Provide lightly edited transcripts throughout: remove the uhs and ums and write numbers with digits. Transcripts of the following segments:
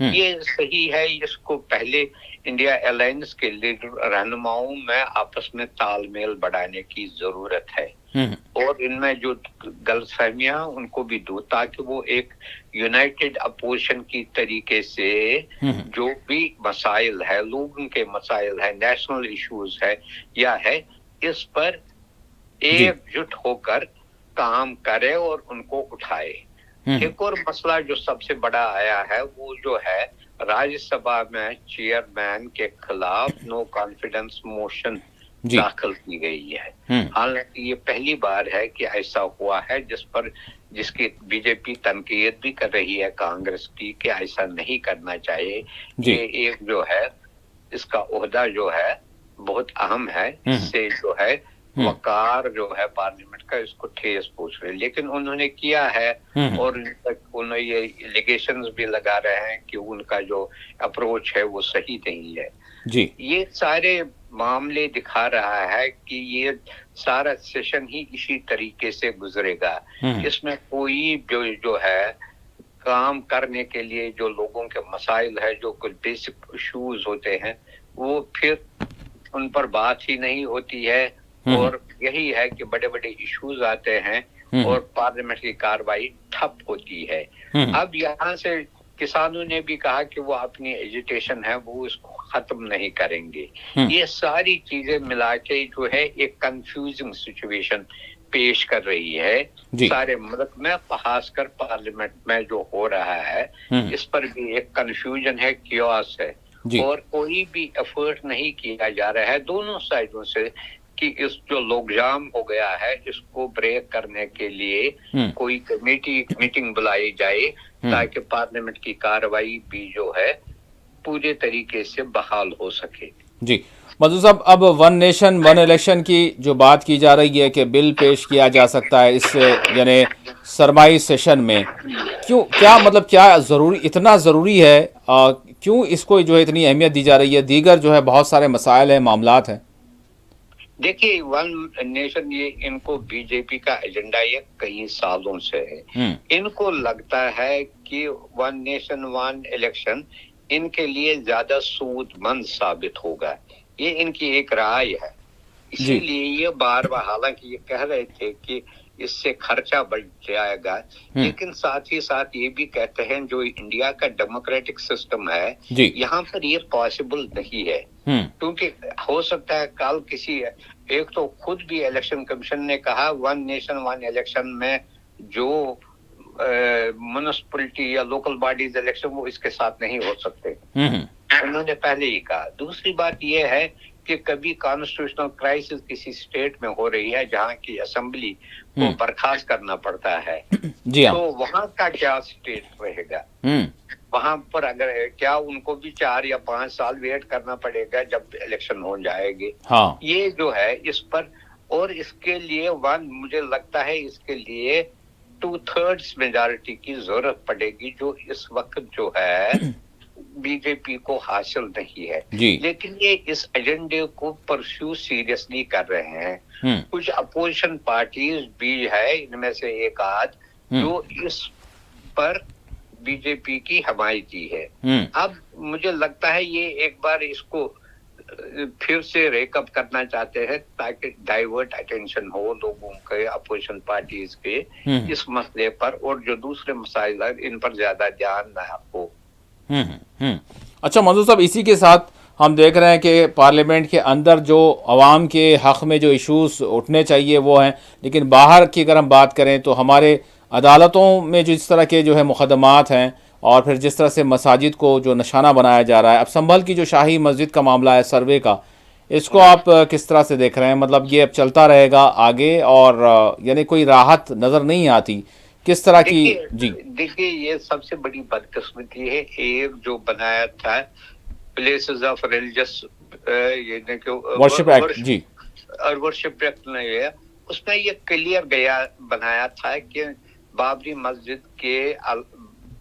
یہ صحیح ہے. اس کو پہلے انڈیا الائنس کے لیڈر رہنماؤں میں آپس میں تال میل بڑھانے کی ضرورت ہے, اور ان میں جو غلط فہمیاں ان کو بھی دو, تاکہ وہ ایک یونائٹڈ اپوزیشن کی طریقے سے جو بھی مسائل ہے, لوگوں کے مسائل ہے, نیشنل ایشوز ہے یا ہے, اس پر ایک جٹ ہو کر کام کرے اور ان کو اٹھائے. ایک اور مسئلہ جو سب سے بڑا آیا ہے وہ جو ہے راجیہ سبھا میں چیئرمین کے خلاف نو کانفیڈنس موشن داخل کی گئی ہے. حالانکہ یہ پہلی بار ہے کہ ایسا ہوا ہے جس کی بی جے پی تنقید بھی کر رہی ہے کانگریس کی کہ ایسا نہیں کرنا چاہیے. یہ ایک جو ہے اس کا عہدہ جو ہے بہت اہم ہے, اس سے جو ہے وقار جو ہے پارلیمنٹ کا اس کو ٹھیس پہنچ رہے, لیکن انہوں نے کیا ہے, اور انہوں یہ الیگیشنز بھی لگا رہے ہیں کہ ان کا جو اپروچ ہے وہ صحیح نہیں ہے. یہ سارے معاملے دکھا رہا ہے کہ یہ سارا سیشن ہی اسی طریقے سے گزرے گا. اس میں کوئی جو ہے کام کرنے کے لیے جو لوگوں کے مسائل ہے, جو کچھ بیسک ایشوز ہوتے ہیں, وہ پھر ان پر بات ہی نہیں ہوتی ہے, اور یہی ہے کہ بڑے بڑے ایشوز آتے ہیں اور پارلیمنٹ کی کاروائی ٹھپ ہوتی ہے. اب یہاں سے کسانوں نے بھی کہا کہ وہ اپنی ایجیٹیشن ہے وہ اس کو ختم نہیں کریں گے. یہ ساری چیزیں ملا کے جو ہے ایک کنفیوزنگ سچویشن پیش کر رہی ہے سارے ملک میں, خاص کر پارلیمنٹ میں جو ہو رہا ہے اس پر بھی ایک کنفیوژن ہے, کیوس ہے, اور کوئی بھی ایفرٹ نہیں کیا جا رہا ہے دونوں سائڈوں سے کہ اس جو لوگ جام ہو گیا ہے اس کو بریک کرنے کے لیے کوئی میٹنگ بلائی جائے تاکہ پارلیمنٹ کی کاروائی بھی جو ہے پورے طریقے سے بحال ہو سکے. جی مدعو صاحب, اب ون نیشن ون الیکشن کی جو بات کی جا رہی ہے کہ بل پیش کیا جا سکتا ہے اس یعنی سرمائی سیشن میں, کیا مطلب کیا ضروری, اتنا ضروری ہے, کیوں اس کو جو ہے اتنی اہمیت دی جا رہی ہے؟ دیگر جو ہے بہت سارے مسائل ہیں, معاملات ہیں. دیکھیے ون نیشن یہ ان کو بی جے پی کا ایجنڈا یہ کئی سالوں سے ہے. ان کو لگتا ہے کہ ون نیشن ون الیکشن ان کے لیے زیادہ سود مند ثابت ہوگا, یہ ان کی ایک رائے ہے. اسی لیے یہ بار بار, حالانکہ یہ کہہ رہے تھے کہ اس سے خرچہ بڑھ جائے گا, لیکن ساتھ ہی ساتھ یہ بھی کہتے ہیں جو انڈیا کا ڈیموکریٹک سسٹم ہے یہاں پر یہ پاسبل نہیں ہے, کیونکہ ہو سکتا ہے کل کسی ایک تو خود بھی الیکشن کمیشن نے کہا ون نیشن ون الیکشن میں جو میونسپلٹی یا لوکل باڈیز الیکشن وہ اس کے ساتھ نہیں ہو سکتے, انہوں نے پہلے ہی کہا. دوسری بات یہ ہے کہ کبھی کانسٹیٹیوشنل کرائسس کسی اسٹیٹ میں ہو رہی ہے جہاں کی اسمبلی کو برخاست کرنا پڑتا ہے, تو وہاں کا کیا اسٹیٹ رہے گا؟ وہاں پر اگر کیا ان کو بھی 4 یا 5 سال ویٹ کرنا پڑے گا جب الیکشن ہو جائے گی؟ یہ جو ہے اس پر, اور اس کے لیے مجھے لگتا ہے اس کے لیے 2/3 میجارٹی کی ضرورت پڑے گی, جو اس وقت جو ہے بی جے پی کو حاصل نہیں ہے. لیکن یہ اس ایجنڈے کو پرسیو سیریسلی کر رہے ہیں. کچھ اپوزیشن پارٹیز بھی ہے, ان میں سے ایک آدھ جو اس پر بی جے پی کی حمایتی ہے. اب مجھے لگتا ہے یہ ایک بار اس کو پھر سے ریک اپ کرنا چاہتے ہیں تاکہ ڈائیورٹ اٹینشن ہو لوگوں کے, اپوزیشن پارٹیز کے اس مسئلے پر, اور جو دوسرے مسائل ہیں ان پر زیادہ دھیان نہ ہو. اچھا مدعو صاحب, اسی کے ساتھ ہم دیکھ رہے ہیں کہ پارلیمنٹ کے اندر جو عوام کے حق میں جو ایشوز اٹھنے چاہیے وہ ہیں, لیکن باہر کی اگر ہم بات کریں تو ہمارے عدالتوں میں جو اس طرح کے جو ہے مقدمات ہیں, اور پھر جس طرح سے مساجد کو جو نشانہ بنایا جا رہا ہے, اب سنبھل کی جو شاہی مسجد کا معاملہ ہے سروے کا, اس کو آپ کس طرح سے دیکھ رہے ہیں؟ مطلب یہ اب چلتا رہے گا آگے, اور یعنی کوئی راحت نظر نہیں آتی کس طرح کی؟ دیکھیے یہ سب سے بڑی بدقسمتی ہے. ایک جو بنایا تھا places of religious worship act, worship act نہیں ہے, اس میں یہ کلیئر بنایا تھا کہ بابری مسجد کے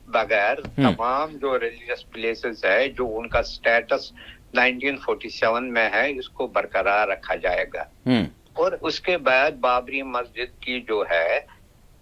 بغیر تمام جو ریلیجس پلیسز ہے جو ان کا سٹیٹس 1947 میں ہے اس کو برقرار رکھا جائے گا. اور اس کے بعد بابری مسجد کی جو ہے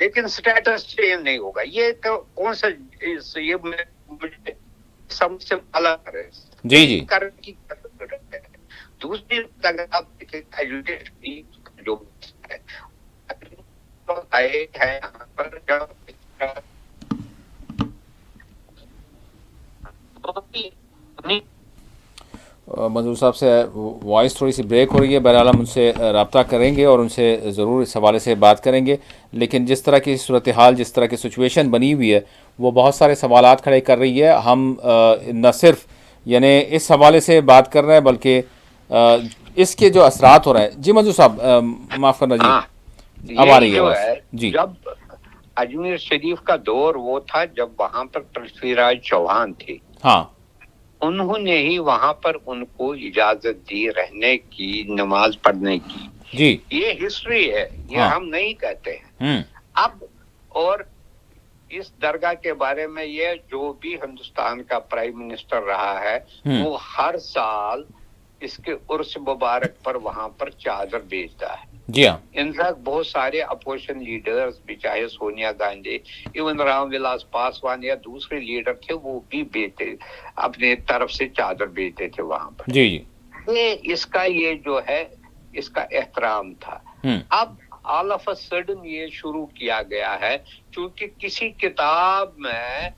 لیکن اسٹیٹس چینج نہیں ہوگا. یہ کون سا یہ مجھے سمجھ سے بالا ہے. جی جی کرنے کی ضرورت ہے. دوسری اگر آپ دیکھیں ایجوکیشن جو آئے ہیں یہاں پر منظور صاحب سے وائس تھوڑی سی بریک ہو رہی ہے. بہرحال ہم ان سے رابطہ کریں گے اور ان سے ضرور اس حوالے سے بات کریں گے. لیکن جس طرح کی صورتحال، جس طرح کی سچویشن بنی ہوئی ہے، وہ بہت سارے سوالات کھڑے کر رہی ہے. ہم نہ صرف یعنی اس حوالے سے بات کر رہے ہیں بلکہ اس کے جو اثرات ہو رہے ہیں. جی منظور صاحب معاف کرنا جی، اب آ رہی ہے آواز. جی جب اجمیر شریف کا دور وہ تھا جب وہاں پر پرتھوی راج چوہان تھے. ہاں، انہوں نے ہی وہاں پر ان کو اجازت دی رہنے کی، نماز پڑھنے کی. جی یہ ہسٹری ہے، یہ ہم نہیں کہتے ہیں. اب اور اس درگاہ کے بارے میں یہ جو بھی ہندوستان کا پرائم منسٹر رہا ہے وہ ہر سال اس کے عرس مبارک پر وہاں پر چادر بیچتا ہے. جی ہاں، انفیکٹ بہت سارے اپوزیشن لیڈرز بھی، چاہے سونیا گاندھی، ایون رام ولاس پاسوان یا دوسرے لیڈر تھے، وہ بھی بیچتے، اپنے طرف سے چادر بیچتے تھے وہاں پر. جی جی، یہ اس کا یہ جو ہے اس کا احترام تھا. اب آل آف اے سڈن یہ شروع کیا گیا ہے چونکہ کسی کتاب میں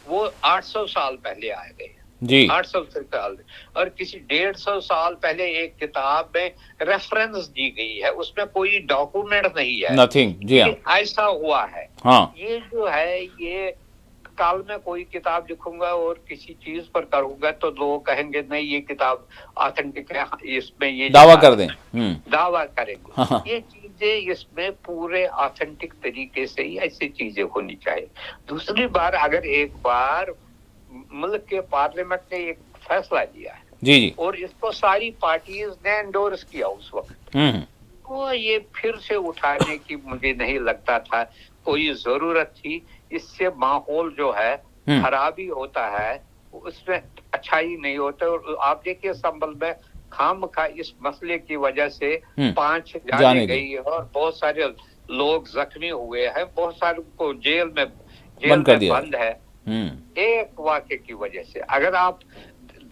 وہ 800 سال پہلے آئے گئے. جی 800 سال اور کسی 150 سال پہلے ایک کتاب میں ریفرنس دی گئی ہے، اس میں کوئی ڈاکومنٹ نہیں ہے، نتھنگ. جی ہاں، ایسا ہوا ہے. ہاں، یہ جو ہے یہ کل میں کوئی کتاب لکھوں گا اور کسی چیز پر کروں گا تو لوگ کہیں گے نہیں یہ کتاب آتھینٹک ہے، اس میں یہ دعویٰ کر دیں، دعویٰ کریں گے. یہ چیزیں اس میں پورے آتھینٹک طریقے سے ہی ایسی چیزیں ہونی چاہیے. دوسری بار اگر ایک بار ملک کے پارلیمنٹ نے ایک فیصلہ لیا ہے جی جی، اور اس کو ساری پارٹیز نے انڈورس کیا اس وقت، تو یہ پھر سے اٹھانے کی مجھے نہیں لگتا تھا کوئی ضرورت تھی. اس سے ماحول جو ہے خرابی ہوتا ہے، اس میں اچھائی نہیں ہوتا. اور آپ دیکھیے سنبھل میں خامخواہ اس مسئلے کی وجہ سے 5 جانے گئی اور بہت سارے لوگ زخمی ہوئے ہیں، بہت سارے کو جیل میں بند ہے ایک واقعے کی وجہ سے. اگر آپ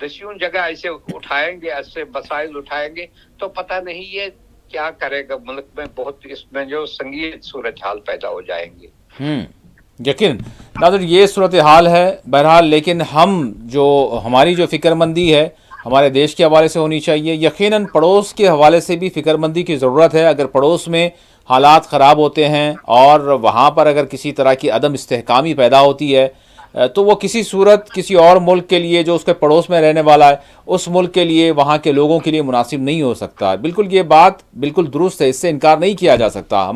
دسیوں جگہ ایسے اٹھائیں گے، ایسے مسائل اٹھائیں گے تو پتہ نہیں یہ کیا کرے گا ملک میں. بہت اس میں جو سنگین صورتحال پیدا ہو جائیں گے. یقین ناظر یہ صورتحال ہے بہرحال. لیکن ہماری جو فکر مندی ہے ہمارے دیش کے حوالے سے ہونی چاہیے. یقیناً پڑوس کے حوالے سے بھی فکر مندی کی ضرورت ہے. اگر پڑوس میں حالات خراب ہوتے ہیں اور وہاں پر اگر کسی طرح کی عدم استحکامی پیدا ہوتی ہے تو وہ کسی صورت کسی اور ملک کے لیے جو اس کے پڑوس میں رہنے والا ہے اس ملک کے لیے، وہاں کے لوگوں کے لیے مناسب نہیں ہو سکتا. بالکل یہ بات بالکل درست ہے، اس سے انکار نہیں کیا جا سکتا.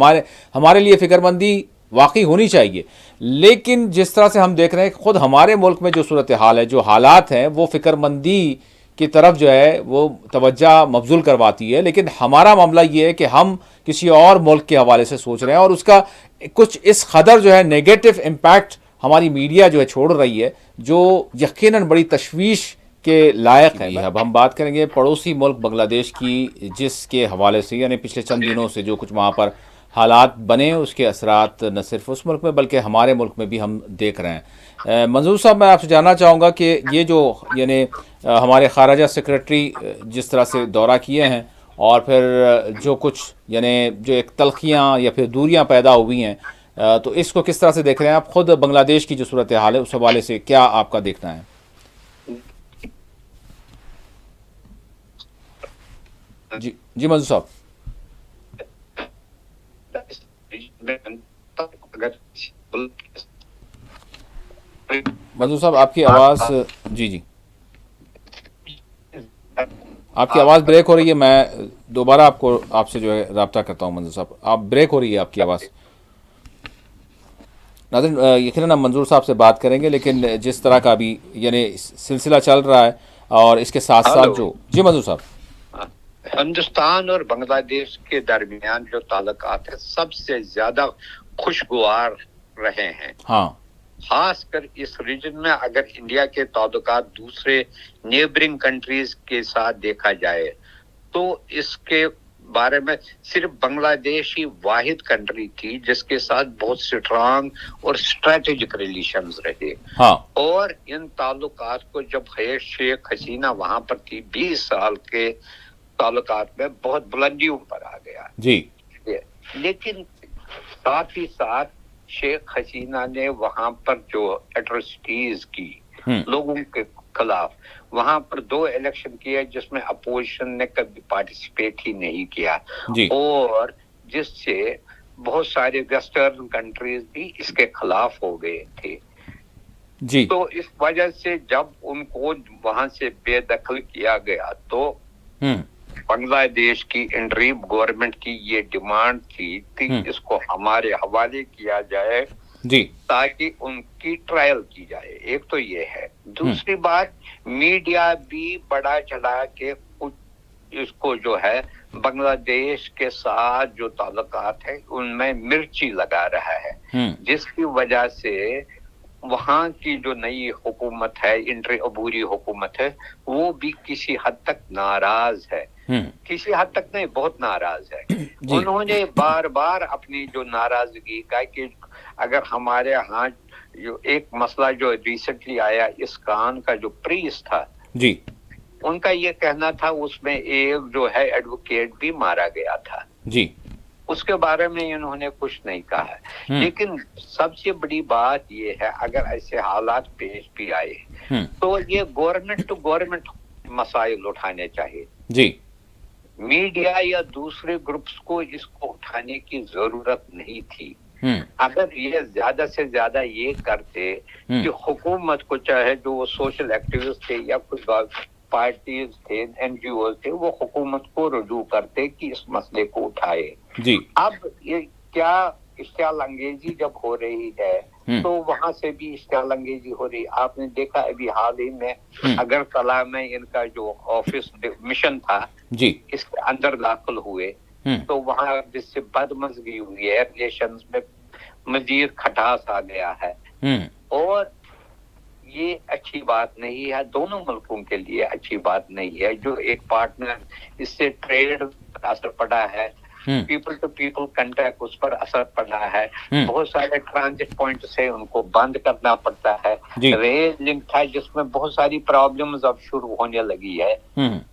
ہمارے لیے فکر مندی واقعی ہونی چاہیے. لیکن جس طرح سے ہم دیکھ رہے ہیں خود ہمارے ملک میں جو صورتحال ہے، جو حالات ہیں، وہ فکر مندی کی طرف جو ہے وہ توجہ مبذول کرواتی ہے. لیکن ہمارا معاملہ یہ ہے کہ ہم کسی اور ملک کے حوالے سے سوچ رہے ہیں اور اس کا کچھ اس قدر جو ہے نیگیٹو امپیکٹ ہماری میڈیا جو ہے چھوڑ رہی ہے، جو یقیناً بڑی تشویش کے لائق ہے. اب ہم بات کریں گے پڑوسی ملک بنگلہ دیش کی، جس کے حوالے سے یعنی پچھلے چند دنوں سے جو کچھ وہاں پر حالات بنے، اس کے اثرات نہ صرف اس ملک میں بلکہ ہمارے ملک میں بھی ہم دیکھ رہے ہیں. منظور صاحب میں آپ سے جاننا چاہوں گا کہ یہ جو یعنی ہمارے خارجہ سیکرٹری جس طرح سے دورہ کیے ہیں اور پھر جو کچھ یعنی جو ایک تلخیاں یا پھر دوریاں پیدا ہوئی ہیں، تو اس کو کس طرح سے دیکھ رہے ہیں آپ؟ خود بنگلہ دیش کی جو صورتحال ہے اس حوالے سے کیا آپ کا دیکھنا ہے؟ جی منظور صاحب. منظور صاحب آپ کی آواز جی آپ کی آواز بریک ہو رہی ہے. میں دوبارہ آپ سے جو ہے رابطہ کرتا ہوں. منظور صاحب آپ بریک ہو رہی ہے آپ کی آواز. ناظرین یقیناً ہم منظور صاحب سے بات کریں گے، لیکن جس طرح کا ابھی یعنی سلسلہ چل رہا ہے اور اس کے ساتھ ساتھ جو جی منظور صاحب، ہندوستان اور بنگلہ دیش کے درمیان جو تعلقات ہیں سب سے زیادہ خوشگوار رہے ہیں. ہاں، خاص کر اس ریجن میں اگر انڈیا کے تعلقات دوسرے نیبرنگ کنٹریز کے ساتھ دیکھا جائے تو اس کے بارے میں صرف بنگلہ دیش ہی واحد کنٹری تھی جس کے ساتھ بہت اسٹرانگ اور اسٹریٹجک ریلیشنز رہے. ہاں اور ان تعلقات کو جب شیخ حسینہ وہاں پر تھی 20 سال کے تعلقات میں بہت بلندیوں پر آ گیا. جی لیکن ساتھ ہی ساتھ شیخ حسینہ نے وہاں پر جو ایٹروسٹیز کی لوگوں کے خلاف، وہاں پر 2 الیکشن کیے جس میں اپوزیشن نے کبھی پارٹیسپیٹ ہی نہیں کیا، اور جس سے بہت سارے ویسٹرن کنٹریز بھی اس کے خلاف ہو گئے تھے. جی تو اس وجہ سے جب ان کو وہاں سے بے دخل کیا گیا تو بنگلہ دیش کی انٹریم گورنمنٹ کی یہ ڈیمانڈ تھی کہ اس کو ہمارے حوالے کیا جائے جی تاکہ ان کی ٹرائل کی جائے. ایک تو یہ ہے. دوسری بات، میڈیا بھی بڑا چڑھا کے اس کو جو ہے بنگلہ دیش کے ساتھ جو تعلقات ہیں ان میں مرچی لگا رہا ہے، جس کی وجہ سے وہاں کی جو نئی حکومت ہے، عبوری حکومت ہے، وہ بھی کسی حد تک ناراض ہے. کسی حد تک نہیں، بہت ناراض ہے. انہوں نے بار بار اپنی جو ناراضگی کا کہ اگر ہمارے ہاں جو ایک مسئلہ جو ریسنٹلی آیا، اسکان کا جو پریس تھا، جی ان کا یہ کہنا تھا اس میں ایک جو ہے ایڈوکیٹ بھی مارا گیا تھا. جی اس کے بارے میں انہوں نے کچھ نہیں کہا. لیکن سب سے بڑی بات یہ ہے، اگر ایسے حالات پیش بھی آئے تو یہ گورنمنٹ ٹو گورنمنٹ مسائل اٹھانے چاہیے. جی میڈیا یا دوسرے گروپس کو اس کو اٹھانے کی ضرورت نہیں تھی. اگر یہ زیادہ سے زیادہ یہ کرتے کہ حکومت کو، چاہے جو وہ سوشل ایکٹیوسٹ تھے یا کچھ پارٹیز تھے، این جی اوز تھے، وہ حکومت کو رجوع کرتے کہ اس مسئلے کو اٹھائے. جی اب یہ کیا اشتعال انگیزی جب ہو رہی ہے تو وہاں سے بھی اشتعال انگیزی ہو رہی. آپ نے دیکھا ابھی حال ہی میں اگرتلہ میں ان کا جو آفس مشن تھا، جی اس کے اندر داخل ہوئے تو وہاں جس سے بدمزگی ہوئی ہے، ریلیشنز میں مزید کھٹاس آ گیا ہے. اور یہ اچھی بات نہیں ہے، دونوں ملکوں کے لیے اچھی بات نہیں ہے. جو ایک پارٹنر، اس سے ٹریڈ پر اثر پڑا ہے، پیپل ٹو پیپل کنٹیکٹ اس پر اثر پڑا ہے. بہت سارے ٹرانزٹ پوائنٹس ہیں، ان کو بند کرنا پڑتا ہے. ریل لنک تھا جس میں بہت ساری پرابلمز اب شروع ہونے لگی ہے.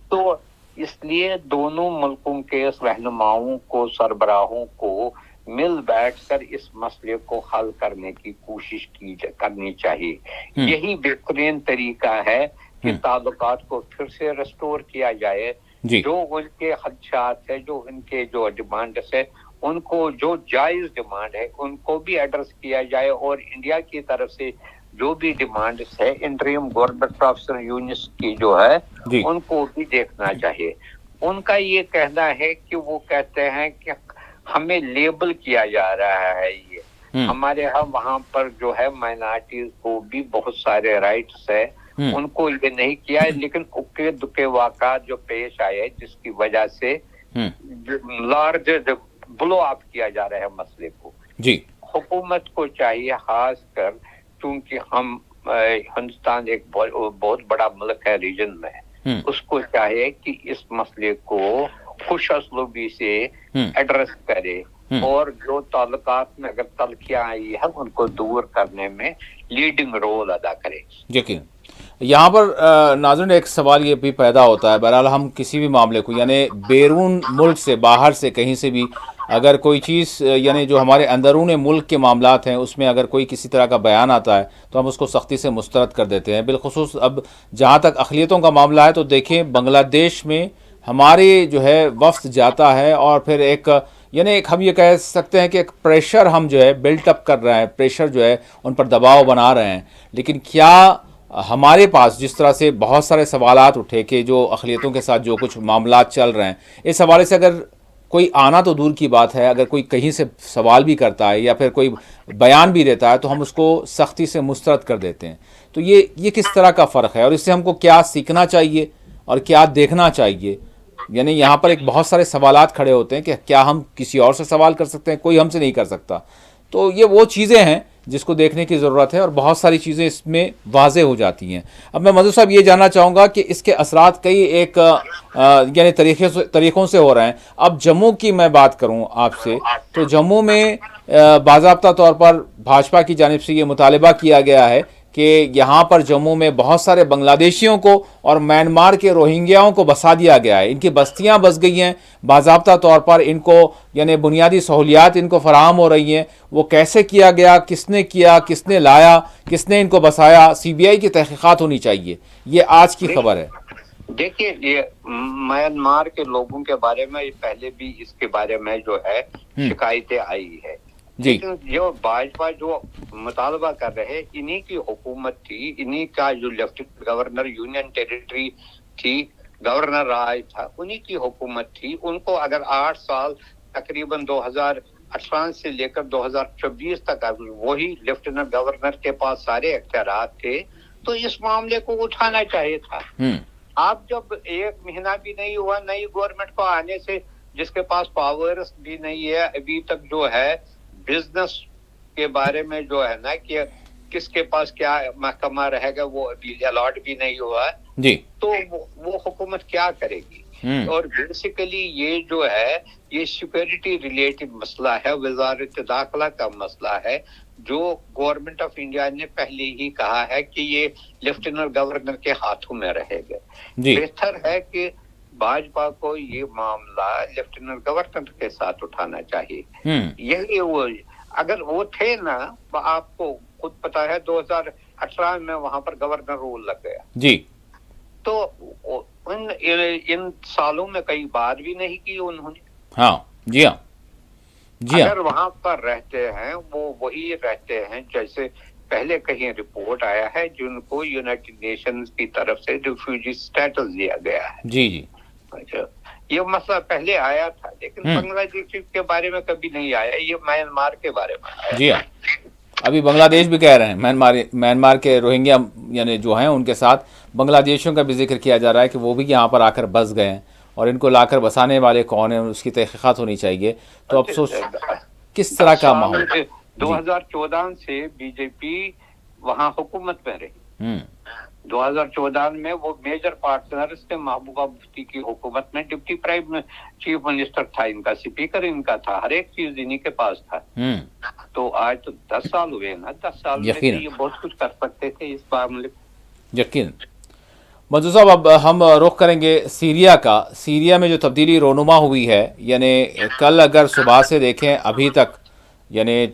تو اس لیے دونوں ملکوں کے رہنماؤں کو، سربراہوں کو مل بیٹھ کر اس مسئلے کو حل کرنے کی کوشش کرنی چاہیے. یہی بہترین طریقہ ہے کہ تعلقات کو پھر سے ریسٹور کیا جائے. جو ان کے خدشات ہے، جو ان کے جو ڈیمانڈس ہے، ان کو جو جائز ڈیمانڈ ہے ان کو بھی ایڈریس کیا جائے، اور انڈیا کی طرف سے جو بھی ڈیمانڈس ہے انٹریم گورنمنٹ پروفیسر یونس کی جو ہے ان کو بھی دیکھنا چاہیے. ان کا یہ کہنا ہے کہ وہ کہتے ہیں کہ ہمیں لیبل کیا جا رہا ہے. یہ ہمارے ہاں وہاں پر جو ہے مائنارٹیز کو بھی بہت سارے رائٹس ہے، ان کو یہ نہیں کیا ہے. لیکن اکے دکے واقعات جو پیش آئے جس کی وجہ سے لارج بلو اپ کیا جا رہا ہے مسئلے کو. جی حکومت کو چاہیے، خاص کر چونکہ ہم ہندوستان ایک بہت بڑا ملک ہے ریجن میں، اس کو چاہیے کہ اس مسئلے کو خوش اسلوبی سے ایڈریس کرے، اور جو تعلقات میں اگر تلخیاں آئی ہے ان کو دور کرنے میں لیڈنگ رول ادا کرے. یقین یہاں پر ناظرین ایک سوال یہ بھی پیدا ہوتا ہے. بہرحال ہم کسی بھی معاملے کو، یعنی بیرون ملک سے، باہر سے، کہیں سے بھی اگر کوئی چیز، یعنی جو ہمارے اندرون ملک کے معاملات ہیں اس میں اگر کوئی کسی طرح کا بیان آتا ہے تو ہم اس کو سختی سے مسترد کر دیتے ہیں. بالخصوص اب جہاں تک اقلیتوں کا معاملہ ہے تو دیکھیں بنگلہ دیش میں ہمارے جو ہے وفد جاتا ہے، اور پھر ایک یعنی ایک ہم یہ کہہ سکتے ہیں کہ ایک پریشر ہم جو ہے بلٹ اپ کر رہے ہیں، پریشر جو ہے ان پر دباؤ بنا رہے ہیں. لیکن کیا ہمارے پاس جس طرح سے بہت سارے سوالات اٹھے کہ جو اقلیتوں کے ساتھ جو کچھ معاملات چل رہے ہیں، اس حوالے سے اگر کوئی آنا تو دور کی بات ہے، اگر کوئی کہیں سے سوال بھی کرتا ہے یا پھر کوئی بیان بھی دیتا ہے تو ہم اس کو سختی سے مسترد کر دیتے ہیں. تو یہ کس طرح کا فرق ہے، اور اس سے ہم کو کیا سیکھنا چاہیے اور کیا دیکھنا چاہیے؟ یعنی یہاں پر ایک بہت سارے سوالات کھڑے ہوتے ہیں کہ کیا ہم کسی اور سے سوال کر سکتے ہیں؟ کوئی ہم سے نہیں کر سکتا. تو یہ وہ چیزیں ہیں جس کو دیکھنے کی ضرورت ہے اور بہت ساری چیزیں اس میں واضح ہو جاتی ہیں. اب میں منظور صاحب یہ جاننا چاہوں گا کہ اس کے اثرات کئی ایک یعنی طریقوں سے ہو رہے ہیں. اب جموں کی میں بات کروں آپ سے تو جموں میں باضابطہ طور پر بھاجپا کی جانب سے یہ مطالبہ کیا گیا ہے کہ یہاں پر جموں میں بہت سارے بنگلہ دیشیوں کو اور میانمار کے روہنگیاؤں کو بسا دیا گیا ہے. ان کی بستیاں بس گئی ہیں باضابطہ طور پر. ان کو یعنی بنیادی سہولیات ان کو فراہم ہو رہی ہیں. وہ کیسے کیا گیا, کس نے کیا, کس نے لایا, کس نے ان کو بسایا, سی بی آئی کی تحقیقات ہونی چاہیے. یہ آج کی خبر ہے. دیکھیے یہ میانمار کے لوگوں کے بارے میں پہلے بھی اس کے بارے میں جو ہے شکایتیں آئی ہے, لیکن جو بھاجپا جو مطالبہ کر رہے انہی کی حکومت تھی, انہی کا جو لیفٹیننٹ گورنر یونین ٹیریٹری تھی, گورنر راج تھا, انہی کی حکومت تھی. ان کو اگر 8 سال تقریباً 2018 سے لے کر 2024 تک وہی لیفٹیننٹ گورنر کے پاس سارے اختیارات تھے تو اس معاملے کو اٹھانا چاہیے تھا. اب جب 1 مہینہ بھی نہیں ہوا نئی گورنمنٹ کو آنے سے, جس کے پاس پاورز بھی نہیں ہے ابھی تک, جو ہے بزنس کے بارے میں جو ہے نا کہ کس کے پاس کیا محکمہ رہے گا وہ ابھی الاٹ بھی نہیں ہوا جی, تو وہ حکومت کیا کرے گی. اور بیسیکلی یہ جو ہے یہ سیکورٹی ریلیٹڈ مسئلہ ہے, وزارت داخلہ کا مسئلہ ہے, جو گورنمنٹ آف انڈیا نے پہلے ہی کہا ہے کہ یہ لیفٹیننٹ گورنر کے ہاتھوں میں رہے گا. بہتر ہے کہ بھاجپا کو یہ معاملہ لیفٹیننٹ گورنر کے ساتھ اٹھانا چاہیے. یہی وہ اگر وہ تھے نا, آپ کو خود پتا ہے 2018 میں وہاں پر گورنر رول لگ گیا جی, تو ان سالوں میں کئی بات بھی نہیں کی انہوں نے. ہاں جی, ہاں جی, اگر وہاں پر رہتے ہیں وہ وہی رہتے ہیں جیسے پہلے کہیں رپورٹ آیا ہے جن کو یونائٹڈ نیشنز کی طرف سے ریفیوجی سٹیٹس دیا گیا ہے. جی جی, یہ مسئلہ پہلے آیا تھا لیکن بنگلہ دیش کے بارے میں کبھی نہیں آیا, یہ میانمار کے بارے میں آیا. جی ہاں, ابھی بنگلہ دیش بھی کہہ رہے ہیں میانمار کے روہنگیا یعنی جو ہیں ان کے ساتھ بنگلہ دیشیوں کا بھی ذکر کیا جا رہا ہے کہ وہ بھی یہاں پر آ کر بس گئے ہیں, اور ان کو لا کر بسانے والے کون ہیں اس کی تحقیقات ہونی چاہیے. تو افسوس کس طرح کا ماحول. 2014 سے بی جے پی وہاں حکومت میں رہی. 2014 میں وہ میجر پارٹنرز تھے. محبوبہ مفتی کی حکومت میں ڈپٹی چیف منسٹر تھا, ان کا اسپیکر ان کا تھا, ہر ایک چیز انہی کے پاس تھا. تو آج تو 10 سال ہوئے نا, 10 سال میں یہ بہت کچھ کر سکتے تھے اس معاملے. یقین. منظور صاحب اب ہم رخ کریں گے سیریا کا. سیریا میں جو تبدیلی رونما ہوئی ہے, یعنی کل اگر صبح سے دیکھیں ابھی تک یعنی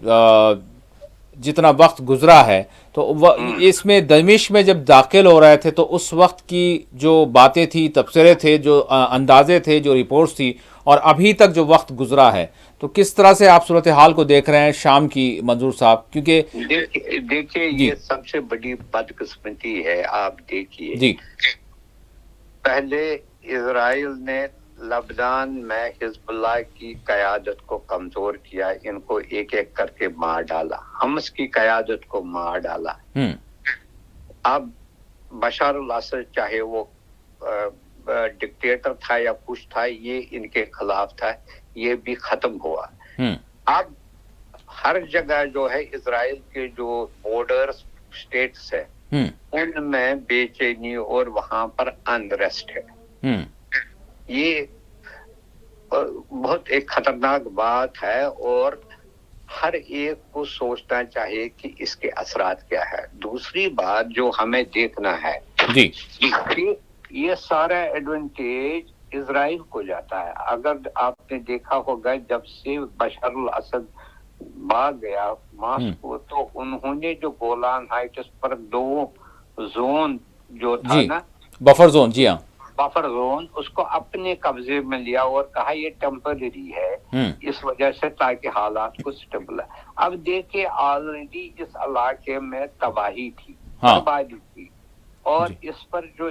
جتنا وقت گزرا ہے تو اس میں دمشق میں جب داخل ہو رہے تھے تو اس وقت کی جو باتیں تھی, تبصرے تھے, جو اندازے تھے, جو رپورٹس تھی, اور ابھی تک جو وقت گزرا ہے, تو کس طرح سے آپ صورتحال کو دیکھ رہے ہیں شام کی منظور صاحب؟ کیونکہ دیکھیے یہ سب سے بڑی بدقسمتی ہے. آپ دیکھیے جی, پہلے اسرائیل نے لبنان میں حزب اللہ کی قیادت کو کمزور کیا, ان کو ایک ایک کر کے مار ڈالا, حماس کی قیادت کو مار ڈالا. اب بشار الاسد چاہے وہ ڈکٹیٹر تھا یا کچھ تھا, یہ ان کے خلاف تھا, یہ بھی ختم ہوا. اب ہر جگہ جو ہے اسرائیل کے جو بارڈرز اسٹیٹس ہے ان میں بے چینی اور وہاں پر انریسٹ ہے. یہ بہت ایک خطرناک بات ہے اور ہر ایک کو سوچنا چاہیے کہ اس کے اثرات کیا ہے. دوسری بات جو ہمیں دیکھنا ہے جی, یہ سارا ایڈوانٹیج اسرائیل کو جاتا ہے. اگر آپ نے دیکھا ہوگا جب سے بشار الاسد بھاگ گیا ماسکو, تو انہوں نے جو گولان ہائٹس پر 2 زون جو تھا نا, بفر زون, جی ہاں, بفر زون, اس کو اپنے قبضے میں لیا اور کہا یہ ٹیمپرری ہے اس وجہ سے تاکہ حالات کو سٹیبل ہے. اب دیکھیں آلریڈی اس علاقے میں تباہی تھی, بربادی تھی, اور اس پر جو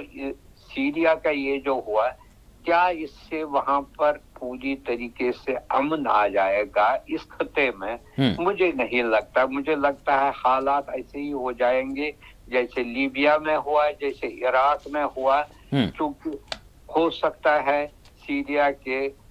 سیریا کا یہ جو ہوا, کیا اس سے وہاں پر پوری طریقے سے امن آ جائے گا اس خطے میں؟ مجھے نہیں لگتا. مجھے لگتا ہے حالات ایسے ہی ہو جائیں گے جیسے لیبیا میں ہوا, جیسے عراق میں ہوا. چونکہ ہو سکتا ہے سیریا کے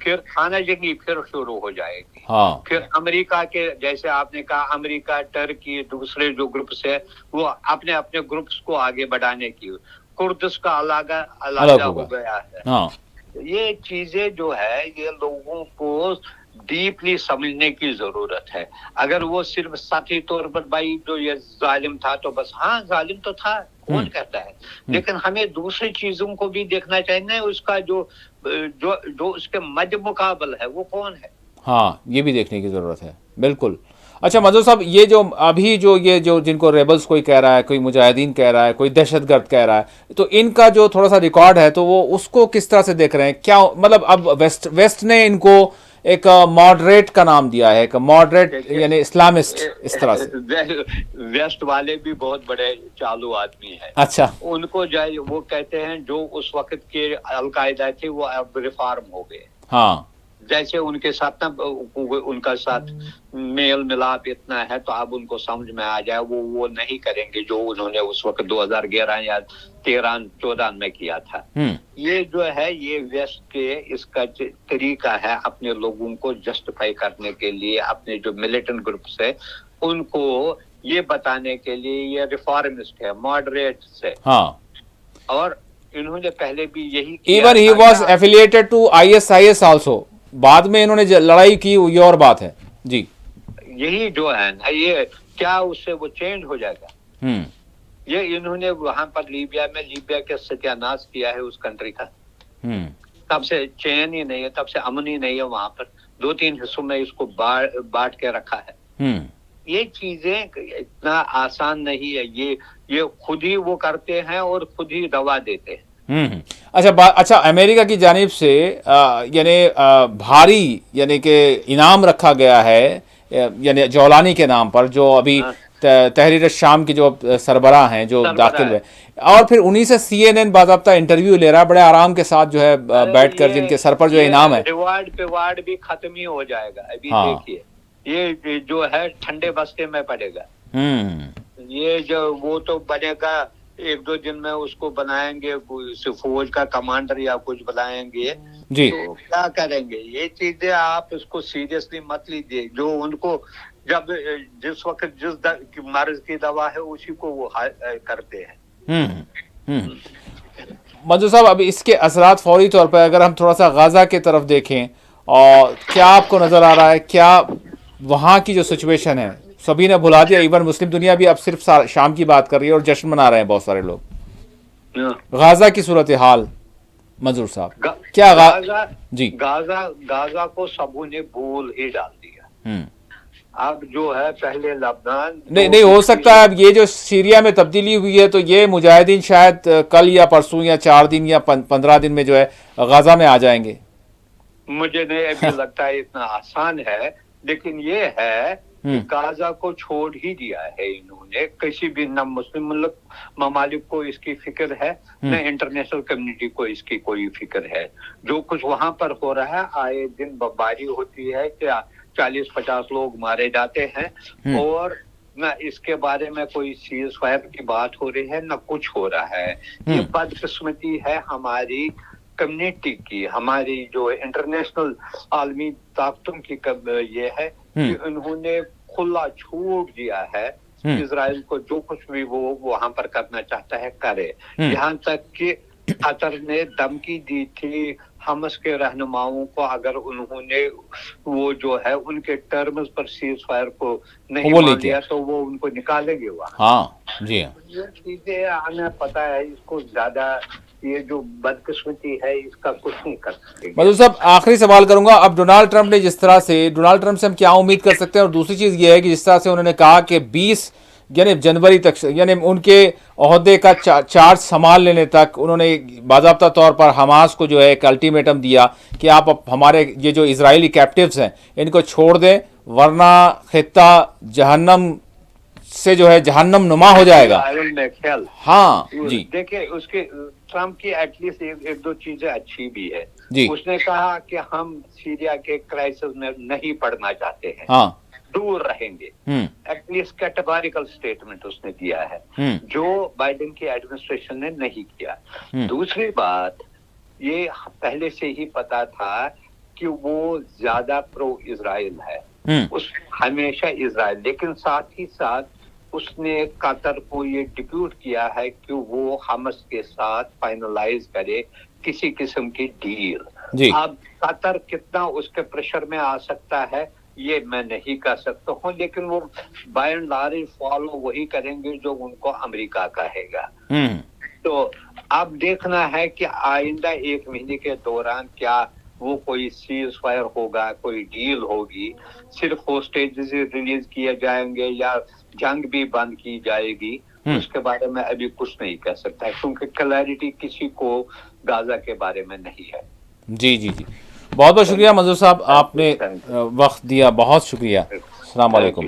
پھر خانہ جنگی پھر شروع ہو جائے گی. پھر امریکہ کے جیسے آپ نے کہا امریکہ ٹرکی دوسرے جو گروپس ہے وہ اپنے اپنے گروپس کو آگے بڑھانے کی, کردس کا علاحدہ ہو گیا ہے. یہ چیزیں جو ہے یہ لوگوں کو ڈیپلی سمجھنے کی ضرورت ہے. اگر وہ صرف سطحی طور پر بھائی جو یہ ظالم تھا تو بس ہاں ظالم تو تھا کون کہتا ہے, لیکن ہمیں دوسری چیزوں کو بھی دیکھنا چاہیے, اس کا جو اس کے مد مقابل ہے وہ کون ہے. ہاں یہ بھی دیکھنے کی ضرورت ہے بالکل. اچھا منظور صاحب, یہ جو ابھی جو جن کو ریبلز کوئی کہہ رہا ہے, کوئی مجاہدین کہہ رہا ہے, کوئی دہشت گرد کہہ رہا ہے, تو ان کا جو تھوڑا سا ریکارڈ ہے تو وہ اس کو کس طرح سے دیکھ رہے ہیں؟ کیا مطلب اب ویسٹ نے ان کو ایک ماڈریٹ کا نام دیا ہے, ایک ماڈریٹ یعنی اسلامسٹ اس طرح سے. ویسٹ والے بھی بہت بڑے چالو آدمی ہیں. اچھا, ان کو وہ کہتے ہیں جو اس وقت کے القاعدہ تھے وہ اب ریفارم ہو گئے. ہاں جیسے ان کے ساتھ ان کا ساتھ میل ملاپ اتنا ہے تو اب ان کو سمجھ میں آ جائے وہ نہیں کریں گے جو انہوں نے اس وقت 2011 یا 13-14 میں کیا تھا. یہ جو ہے یہ ویسٹ کے اس کا طریقہ ہے اپنے لوگوں کو جسٹیفائی کرنے کے لیے, اپنے جو ملیٹنٹ گروپس ہے ان کو یہ بتانے کے لیے یہ ریفارمسٹ ہے, ماڈریٹ ہے. اور انہوں نے پہلے بھی یہی کیا. Even he was affiliated to ISIS also. بعد میں انہوں نے لڑائی کی یہ اور بات ہے. جی یہی جو ہے نا یہ کیا اس سے وہ چینج ہو جائے گا. یہ انہوں نے وہاں پر لیبیا کے ستیہ ناش کیا ہے اس کنٹری کا. تب سے چین ہی نہیں ہے, تب سے امن ہی نہیں ہے وہاں پر. 2-3 حصوں میں اس کو بانٹ کے رکھا ہے. یہ چیزیں اتنا آسان نہیں ہے, یہ خود ہی وہ کرتے ہیں اور خود ہی دوا دیتے ہیں. اچھا امریکہ کی جانب سے یعنی بھاری یعنی کہ انعام رکھا گیا ہے یعنی جولانی کے نام پر, جو ابھی تحریر الشام کی جو سربراہ ہیں جو داخل ہوئے, اور پھر انہی سے CNN باضابطہ انٹرویو لے رہا ہے بڑے آرام کے ساتھ جو ہے بیٹھ کر, جن کے سر پر جو انعام ہے. ریوارڈ بھی ختم ہی ہو جائے گا ابھی. دیکھیے یہ جو ہے ٹھنڈے بستے میں پڑے گا. یہ جو وہ تو بنے گا 1-2 دن میں, اس کو بنائیں گے فوج کا کمانڈر یا کچھ بنائیں گے. تو کیا کریں گے یہ چیزیں, آپ اس کو سیریسلی مت لیجیے. جو ان کو جب جس وقت جس مرض کی دوا ہے اسی کو وہ کرتے ہیں. منظور صاحب, اب اس کے اثرات فوری طور پر اگر ہم تھوڑا سا غزہ کی طرف دیکھیں, اور کیا آپ کو نظر آ رہا ہے کیا وہاں کی جو سچویشن ہے سبھی نے بھلا دیا, ایون مسلم دنیا بھی اب صرف شام کی بات کر رہی ہے اور جشن منا رہے ہیں بہت سارے لوگ. غزہ کی صورتحال منظور صاحب کیا غزہ کو سبوں نے بھول ہی ڈال دیا. اب جو ہے پہلے لبنان نہیں ہو سکتا ہے, اب یہ جو سیریا میں تبدیلی ہوئی ہے تو یہ مجاہدین شاید کل یا پرسوں یا 4 دن یا 15 دن میں جو ہے غزہ میں آ جائیں گے. مجھے نہیں ابھی لگتا ہے اتنا آسان ہے, لیکن یہ ہے کہ غزہ کو چھوڑ ہی دیا ہے انہوں نے. کسی بھی نہ مسلم ممالک کو اس کی فکر ہے, نہ انٹرنیشنل کمیونٹی کو اس کی کوئی فکر ہے. جو کچھ وہاں پر ہو رہا ہے, آئے دن بمباری ہوتی ہے کہ 40-50 لوگ مارے جاتے ہیں, اور نہ اس کے بارے میں کوئی سیز فائر کی بات ہو رہی ہے, نہ کچھ ہو رہا ہے. یہ بدقسمتی ہے ہماری کمیونٹی کی, ہماری جو انٹرنیشنل عالمی طاقتوں کی یہ ہے کہ انہوں نے کھلا چھوٹ دیا ہے اسرائیل کو, جو کچھ بھی وہ وہاں پر کرنا چاہتا ہے کرے. یہاں تک کہ قطر نے دھمکی دی تھی حماس کے رہنماؤں کو, اگر انہوں نے وہ جو ہے ان کے ٹرمز پر سیز فائر کو نہیں مان لیا تو وہ ان کو نکالیں گے وہاں. جی یہ چیزیں ہمیں پتا ہے, اس کو زیادہ یہ جو بدقسمتی ہے اس کا کچھ نہیں کر سکتے. مدعو صاحب آخری سوال کروں گا, اب ڈونالڈ ٹرمپ نے جس طرح سے, ڈونالڈ ٹرمپ سے ہم کیا امید کر سکتے ہیں؟ اور دوسری چیز یہ ہے کہ جس طرح سے انہوں نے کہا کہ 20 یعنی جنوری تک, یعنی ان کے عہدے کا چارج سنبھال لینے تک انہوں نے باضابطہ طور پر حماس کو جو ہے ایک الٹیمیٹم دیا کہ آپ ہمارے یہ جو اسرائیلی کیپٹیوز ہیں ان کو چھوڑ دیں, ورنہ خطہ جہنم سے جو ہے جہنم نما ہو جائے گا. جی دیکھیں اس کے ٹرمپ کی ایٹ لیسٹ 1-2 چیزیں اچھی بھی ہے. اس نے کہا کہ ہم سیریا کے کرائسس میں نہیں پڑنا چاہتے ہیں, دور رہیں گے. ایٹ لیسٹ کیٹیگوریکل سٹیٹمنٹ اس نے دیا ہے, جو بائیڈن کی ایڈمنسٹریشن نے نہیں کیا. دوسری بات, یہ پہلے سے ہی پتا تھا کہ وہ زیادہ پرو اسرائیل ہے، اس ہمیشہ اسرائیل، لیکن ساتھ ہی ساتھ اس نے قطر کو یہ ڈپیوٹ کیا ہے کہ وہ حماس کے ساتھ فائنلائز کرے کسی قسم کی ڈیل۔ اب قطر کتنا اس کے پریشر میں آ سکتا ہے یہ میں نہیں کہہ سکتا ہوں، لیکن وہ بائی اینڈ لارج فالو وہی کریں گے جو ان کو امریکہ کہے گا۔ تو اب دیکھنا ہے کہ آئندہ 1 مہینے کے دوران کیا وہ کوئی سیز فائر ہوگا، کوئی ڈیل ہوگی، صرف ہوسٹیجز ریلیز کیے جائیں گے یا جنگ بھی بند کی جائے گی، اس کے بارے میں ابھی کچھ نہیں کہہ سکتا ہے، کیونکہ کلیئرٹی کسی کو غزہ کے بارے میں نہیں ہے۔ جی جی جی، بہت بہت شکریہ منظور صاحب، آپ نے وقت دیا، بہت شکریہ۔ السلام علیکم۔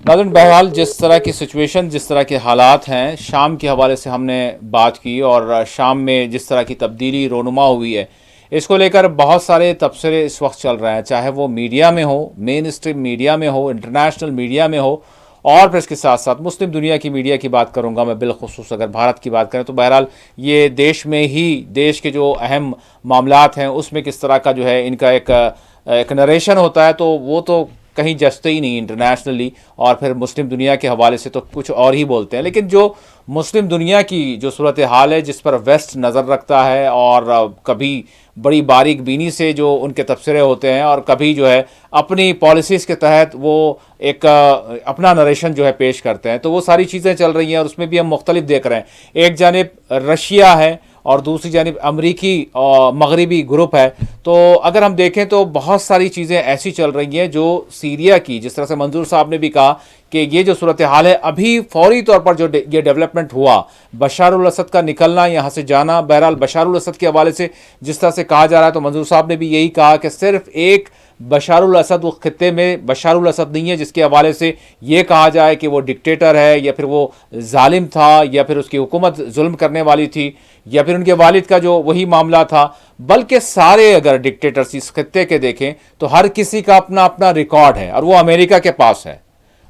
ناظرین، بہرحال جس طرح کی سچویشن، جس طرح کے حالات ہیں، شام کے حوالے سے ہم نے بات کی، اور شام میں جس طرح کی تبدیلی رونما ہوئی ہے، اس کو لے کر بہت سارے تبصرے اس وقت چل رہے ہیں، چاہے وہ میڈیا میں ہو، مین اسٹریم میڈیا میں ہو، انٹرنیشنل میڈیا میں ہو، اور پھر اس کے ساتھ ساتھ مسلم دنیا کی میڈیا کی بات کروں گا میں بالخصوص۔ اگر بھارت کی بات کریں تو بہرحال یہ دیش میں ہی، دیش کے جو اہم معاملات ہیں اس میں کس طرح کا جو ہے ان کا ایک نریشن ہوتا ہے، تو وہ تو کہیں جچتے ہی نہیں انٹرنیشنلی، اور پھر مسلم دنیا کے حوالے سے تو کچھ اور ہی بولتے ہیں۔ لیکن جو مسلم دنیا کی جو صورتحال ہے، جس پر ویسٹ نظر رکھتا ہے، اور کبھی بڑی باریک بینی سے جو ان کے تبصرے ہوتے ہیں، اور کبھی جو ہے اپنی پالیسیز کے تحت وہ ایک اپنا نریشن جو ہے پیش کرتے ہیں، تو وہ ساری چیزیں چل رہی ہیں، اور اس میں بھی ہم مختلف دیکھ رہے ہیں۔ ایک جانب رشیا ہے اور دوسری جانب امریکی اور مغربی گروپ ہے، تو اگر ہم دیکھیں تو بہت ساری چیزیں ایسی چل رہی ہیں جو سیریا کی، جس طرح سے منظور صاحب نے بھی کہا کہ یہ جو صورتحال ہے، ابھی فوری طور پر جو یہ ڈیولپمنٹ ہوا، بشار الاسد کا نکلنا، یہاں سے جانا، بہرحال بشار الاسد کے حوالے سے جس طرح سے کہا جا رہا ہے، تو منظور صاحب نے بھی یہی کہا کہ صرف ایک بشار الاسد وہ خطے میں بشار الاسد نہیں ہے جس کے حوالے سے یہ کہا جائے کہ وہ ڈکٹیٹر ہے، یا پھر وہ ظالم تھا، یا پھر اس کی حکومت ظلم کرنے والی تھی، یا پھر ان کے والد کا جو وہی معاملہ تھا، بلکہ سارے اگر ڈکٹیٹرز اس خطے کے دیکھیں تو ہر کسی کا اپنا اپنا ریکارڈ ہے، اور وہ امریکہ کے پاس ہے،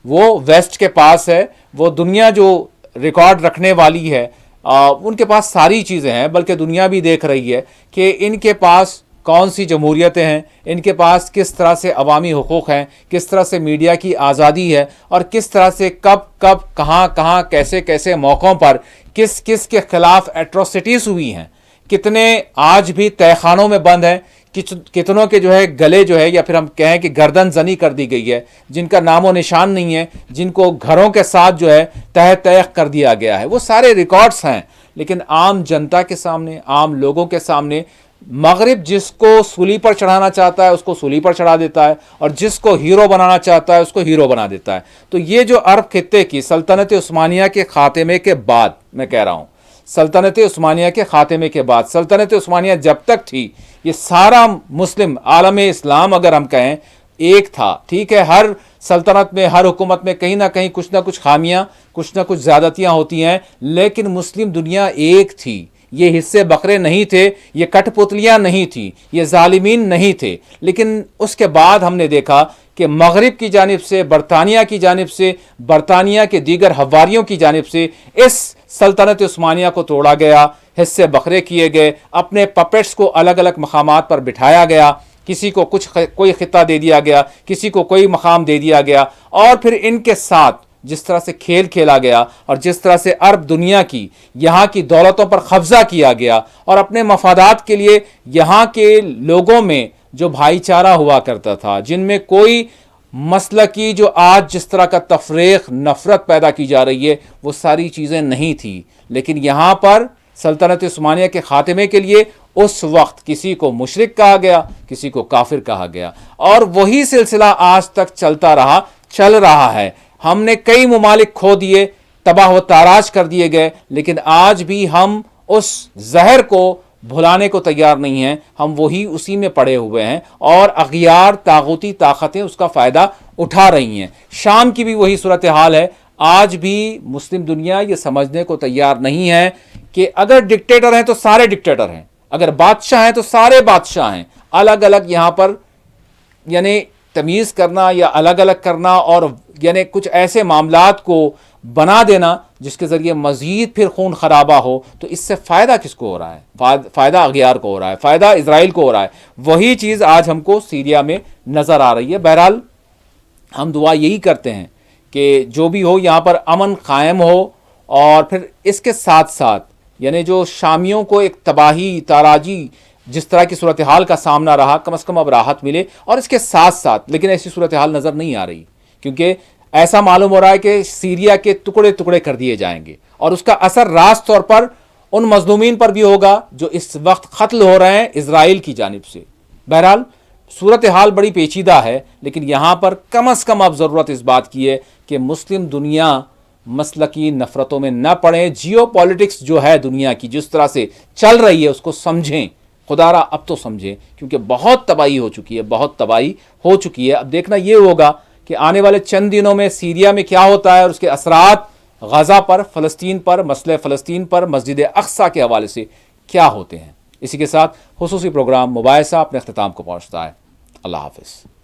وہ ویسٹ کے پاس ہے، وہ دنیا جو ریکارڈ رکھنے والی ہے، ان کے پاس ساری چیزیں ہیں، بلکہ دنیا بھی دیکھ رہی ہے کہ ان کے پاس کون سی جمہوریتیں ہیں، ان کے پاس کس طرح سے عوامی حقوق ہیں، کس طرح سے میڈیا کی آزادی ہے، اور کس طرح سے کب کہاں کیسے موقعوں پر کس کے خلاف ایٹروسٹیز ہوئی ہیں، کتنے آج بھی تہہ خانوں میں بند ہیں، کتنوں کے جو ہے گلے جو ہے، یا پھر ہم کہیں کہ گردن زنی کر دی گئی ہے، جن کا نام و نشان نہیں ہے، جن کو گھروں کے ساتھ جو ہے تہ کر دیا گیا ہے، وہ سارے ریکارڈز ہیں۔ لیکن عام جنتا کے سامنے، عام لوگوں کے سامنے، مغرب جس کو سولی پر چڑھانا چاہتا ہے اس کو سولی پر چڑھا دیتا ہے، اور جس کو ہیرو بنانا چاہتا ہے اس کو ہیرو بنا دیتا ہے۔ تو یہ جو عرب خطے کی سلطنت عثمانیہ کے خاتمے کے بعد، میں کہہ رہا ہوں سلطنت عثمانیہ کے خاتمے کے بعد، سلطنت عثمانیہ جب تک تھی، یہ سارا مسلم عالم اسلام اگر ہم کہیں ایک تھا، ٹھیک ہے، ہر سلطنت میں، ہر حکومت میں کہیں نہ کہیں کچھ نہ کچھ خامیاں، کچھ نہ کچھ زیادتیاں ہوتی ہیں، لیکن مسلم دنیا ایک تھی، یہ حصے بکرے نہیں تھے، یہ کٹ پتلیاں نہیں تھیں، یہ ظالمین نہیں تھے۔ لیکن اس کے بعد ہم نے دیکھا کہ مغرب کی جانب سے، برطانیہ کی جانب سے، برطانیہ کے دیگر حواریوں کی جانب سے اس سلطنت عثمانیہ کو توڑا گیا، حصے بکرے کیے گئے، اپنے پپیٹس کو الگ الگ مقامات پر بٹھایا گیا، کسی کو کوئی خطہ دے دیا گیا، کسی کو کوئی مقام دے دیا گیا، اور پھر ان کے ساتھ جس طرح سے کھیل کھیلا گیا، اور جس طرح سے عرب دنیا کی یہاں کی دولتوں پر قبضہ کیا گیا، اور اپنے مفادات کے لیے یہاں کے لوگوں میں جو بھائی چارہ ہوا کرتا تھا، جن میں کوئی مسئلہ کی جو آج جس طرح کا تفریق، نفرت پیدا کی جا رہی ہے، وہ ساری چیزیں نہیں تھی۔ لیکن یہاں پر سلطنت عثمانیہ کے خاتمے کے لیے اس وقت کسی کو مشرک کہا گیا، کسی کو کافر کہا گیا، اور وہی سلسلہ آج تک چل رہا ہے۔ ہم نے کئی ممالک کھو دیے، تباہ و تاراج کر دیے گئے، لیکن آج بھی ہم اس زہر کو بھلانے کو تیار نہیں ہیں، ہم وہی اسی میں پڑے ہوئے ہیں، اور اغیار طاغوتی طاقتیں اس کا فائدہ اٹھا رہی ہیں۔ شام کی بھی وہی صورتحال ہے، آج بھی مسلم دنیا یہ سمجھنے کو تیار نہیں ہے کہ اگر ڈکٹیٹر ہیں تو سارے ڈکٹیٹر ہیں، اگر بادشاہ ہیں تو سارے بادشاہ ہیں، الگ الگ یہاں پر یعنی تمیز کرنا یا الگ الگ کرنا، اور یعنی کچھ ایسے معاملات کو بنا دینا جس کے ذریعے مزید پھر خون خرابہ ہو، تو اس سے فائدہ کس کو ہو رہا ہے؟ فائدہ اغیار کو ہو رہا ہے، فائدہ اسرائیل کو ہو رہا ہے۔ وہی چیز آج ہم کو سیریا میں نظر آ رہی ہے۔ بہرحال ہم دعا یہی کرتے ہیں کہ جو بھی ہو یہاں پر امن قائم ہو، اور پھر اس کے ساتھ ساتھ یعنی جو شامیوں کو ایک تباہی تاراجی جس طرح کی صورتحال کا سامنا رہا، کم از کم اب راحت ملے۔ اور اس کے ساتھ ساتھ لیکن ایسی صورتحال نظر نہیں آ رہی، کیونکہ ایسا معلوم ہو رہا ہے کہ سیریا کے ٹکڑے ٹکڑے کر دیے جائیں گے، اور اس کا اثر راست طور پر ان مظلومین پر بھی ہوگا جو اس وقت قتل ہو رہے ہیں اسرائیل کی جانب سے۔ بہرحال صورتحال بڑی پیچیدہ ہے، لیکن یہاں پر کم از کم اب ضرورت اس بات کی ہے کہ مسلم دنیا مسلکی نفرتوں میں نہ پڑیں۔ جیو پالیٹکس جو ہے دنیا کی جس طرح سے چل رہی ہے اس کو سمجھیں، خدا را اب تو سمجھیں، کیونکہ بہت تباہی ہو چکی ہے، بہت تباہی ہو چکی ہے۔ اب دیکھنا یہ ہوگا کہ آنے والے چند دنوں میں سیریا میں کیا ہوتا ہے، اور اس کے اثرات غزہ پر، فلسطین پر، مسئلہ فلسطین پر، مسجد اقصیٰ کے حوالے سے کیا ہوتے ہیں۔ اسی کے ساتھ خصوصی پروگرام مباحثہ اپنے اختتام کو پہنچتا ہے۔ اللہ حافظ۔